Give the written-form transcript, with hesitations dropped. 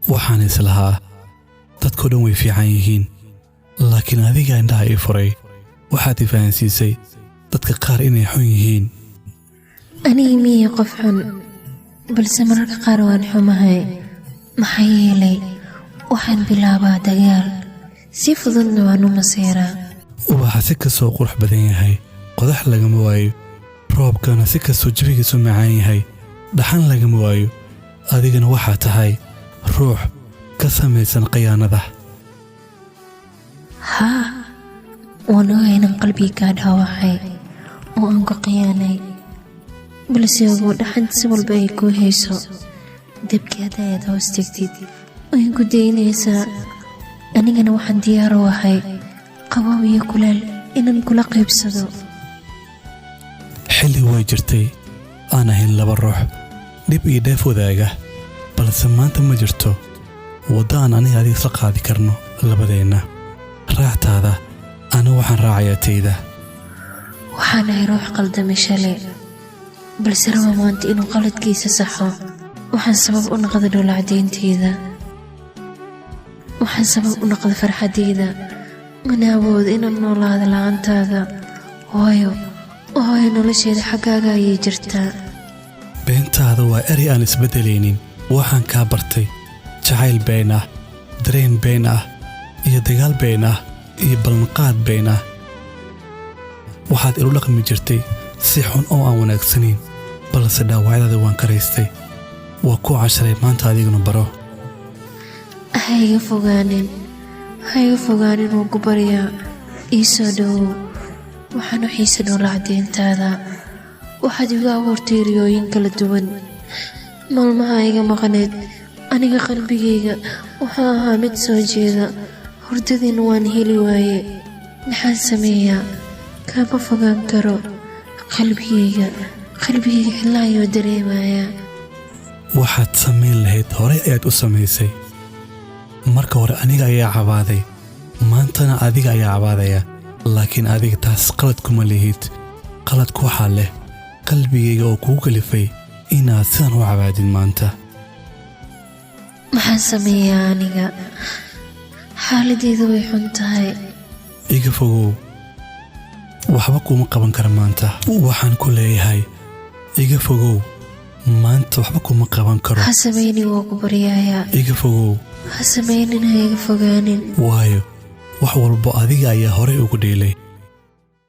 waxaan islahaa dadku dhan way fiican yihiin laakiin adiga indhaha ii furay waxaad i fahansiisay dadka qaar inay xun yihiin aniga miyay qof xun balse mararka qaar waan xumahay maxaa yeelay waxaan bilaabaa dagaal si fududna waan u masiiraa ubaxa si kasoo qurux badan yahay qodax lagama waayo roobkana si kasoo jawigiisu macaan yahay dhaxan lagama waayo adigana waxaa tahay ruux ka samaysan khiyaanada haa waan ogahay inaan qalbigaa dhaawacay oo aan ku khiyaanay balse ogoo dhaxanta si walba ay kuu hayso debkii haddayaad hoos tegtid way ku daynaysaa anigana waxaan diyaar u ahay qabow iyo kulaal inaan kula qaybsado xilli way jirtay aan ahayn laba ruux dhib iyo dheef wadaaga balse maanta ma jirto waddo aan aniga adiga isla qaadi karno labadeenna raactaada anigu waxaan raacayaa tayda waxaan ahay ruux qaldamay shalay balse raba maanta inuu qaladkiisa saxo waxaan sabab u noqday dhowlacdaynteyda waxaan sabab u noqday farxaddayda mana awoodo inaan noolaado la'aantaada waayo nolosheeda xaggaaga ayay jirtaa beentaada waa erey aan isbeddelaynin waxaan kaa bartay jacayl been ah dareen been ah iyo dagaal been ah iyo ballanqaad been ah waxaad ilu dhaqmi jirtay si xun oo aan wanaagsanayn balse dhaawacyadaada waan karaystay waa ku casharay maanta adiguna baro ha iga fogaanin wuu ku baryaa ii soo dhowow waxaan u xiisa dhowlacdayntaada waxaad igu abuurtay riyooyin kala duwan maalmaha iga maqaneed aniga qalbigayga wuxuu ahaa mid soo jeeda hurdadiina waan heli waaye maxaan sameeyaa kaama fogaan karo qalbigayga xillaa ayuu dareemayaa waxaad samayn lahayd horey ayaad u samaysay marka hore aniga ayaa cabaaday maantana adiga ayaa cabaadaya laakiin adiga taas qalad kuma lihid qaladku waxaa leh qalbigayga oo kuu kalifay inaad sidan u cabaadid maanta maxaan sameeyaa aniga xaaladeydu way xun tahay iga fogow waxba kuma qaban kara maanta waxaan ku leeyahay iga fogow maanta waxba kuma qaban karo ha samaynin waa ku baryayaa iga fogow ha samaynin ha iga fogaanin waayo wax walbo adiga ayaa horey ugu dheelay